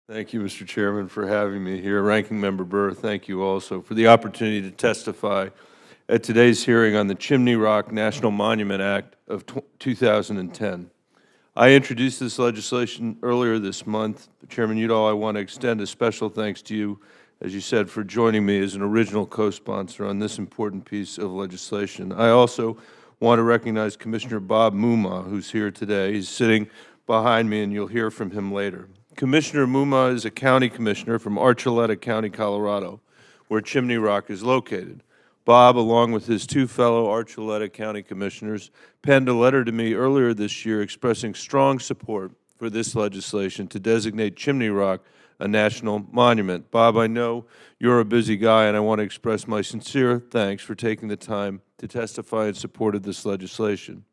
Thank you, Mr. Chairman, for having me here. Ranking Member Burr, thank you also for the opportunity to testify at today's hearing on the Chimney Rock National Monument Act of 2010. I introduced this legislation earlier this month. Chairman Udall, I want to extend a special thanks to you, as you said, for joining me as an original co-sponsor on this important piece of legislation. I also want to recognize Commissioner Bob Mumma, who's here today. He's sitting behind me, and you'll hear from him later. Commissioner Mumma is a county commissioner from Archuleta County, Colorado, where Chimney Rock is located. Bob, along with his two fellow Archuleta County commissioners, penned a letter to me earlier this year expressing strong support for this legislation to designate Chimney Rock a national monument. Bob, I know you're a busy guy, and I want to express my sincere thanks for taking the time to testify in support of this legislation.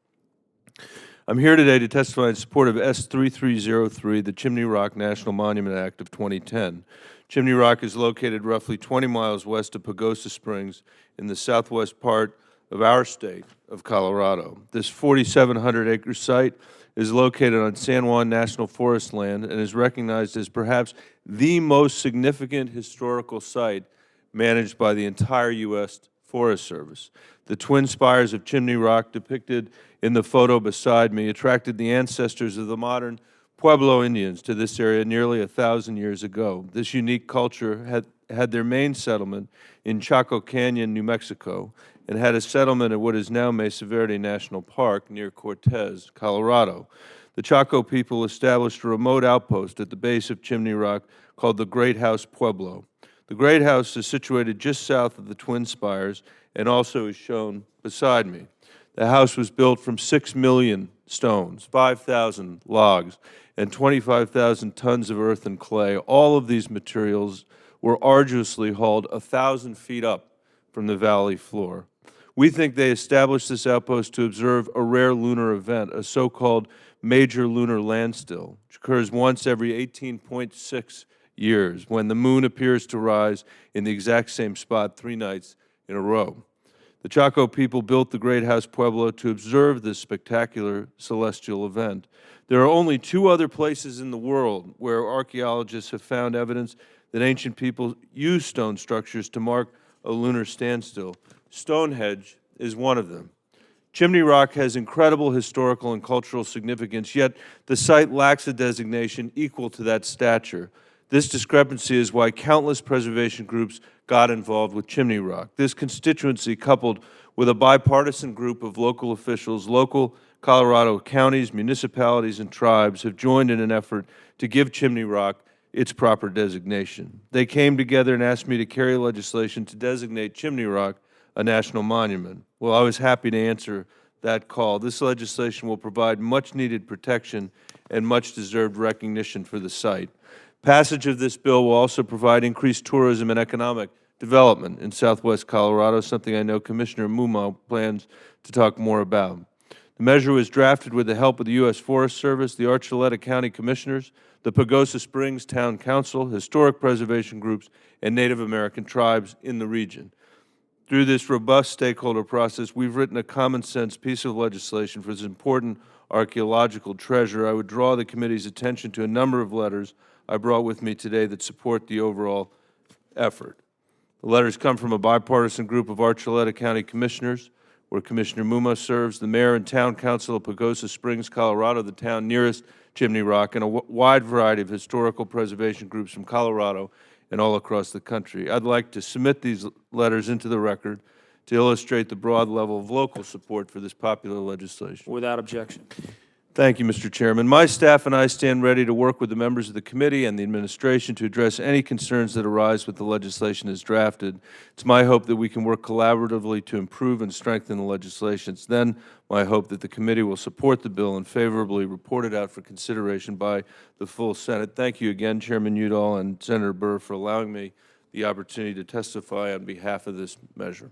I'm here today to testify in support of S3303, the Chimney Rock National Monument Act of 2010. Chimney Rock is located roughly 20 miles west of Pagosa Springs in the southwest part of our state of Colorado. This 4,700-acre site is located on San Juan National Forest land and is recognized as perhaps the most significant historical site managed by the entire U.S. Forest Service. The twin spires of Chimney Rock depicted in the photo beside me attracted the ancestors of the modern Pueblo Indians to this area nearly 1,000 years ago. This unique culture had their main settlement in Chaco Canyon, New Mexico, and had a settlement at what is now Mesa Verde National Park near Cortez, Colorado. The Chaco people established a remote outpost at the base of Chimney Rock called the Great House Pueblo. The Great House is situated just south of the Twin Spires and also is shown beside me. The house was built from 6 million stones, 5,000 logs, and 25,000 tons of earth and clay. All of these materials were arduously hauled 1,000 feet up from the valley floor. We think they established this outpost to observe a rare lunar event, a so-called major lunar landstill, which occurs once every 18.6 years when the moon appears to rise in the exact same spot 3 nights in a row. The Chaco people built the Great House Pueblo to observe this spectacular celestial event. There are only 2 other places in the world where archaeologists have found evidence that ancient people used stone structures to mark a lunar standstill. Stonehenge is one of them. Chimney Rock has incredible historical and cultural significance, yet the site lacks a designation equal to that stature. This discrepancy is why countless preservation groups got involved with Chimney Rock. This constituency, coupled with a bipartisan group of local officials, local Colorado counties, municipalities, and tribes have joined in an effort to give Chimney Rock its proper designation. They came together and asked me to carry legislation to designate Chimney Rock a national monument. Well, I was happy to answer that call. This legislation will provide much-needed protection and much-deserved recognition for the site. Passage of this bill will also provide increased tourism and economic development in southwest Colorado, something I know Commissioner Mumma plans to talk more about. The measure was drafted with the help of the U.S. Forest Service, the Archuleta County Commissioners, the Pagosa Springs Town Council, historic preservation groups, and Native American tribes in the region. Through this robust stakeholder process, we've written a common-sense piece of legislation for this important archaeological treasure. I would draw the committee's attention to a number of letters I brought with me today that support the overall effort. The letters come from a bipartisan group of Archuleta County Commissioners, where Commissioner Mumma serves, the Mayor and Town Council of Pagosa Springs, Colorado, the town nearest Chimney Rock, and a wide variety of historical preservation groups from Colorado and all across the country. I'd like to submit these letters into the record to illustrate the broad level of local support for this popular legislation. Without objection. Thank you, Mr. Chairman. My staff and I stand ready to work with the members of the committee and the administration to address any concerns that arise with the legislation as drafted. It's my hope that we can work collaboratively to improve and strengthen the legislation. It's then my hope that the committee will support the bill and favorably report it out for consideration by the full Senate. Thank you again, Chairman Udall and Senator Burr, for allowing me the opportunity to testify on behalf of this measure.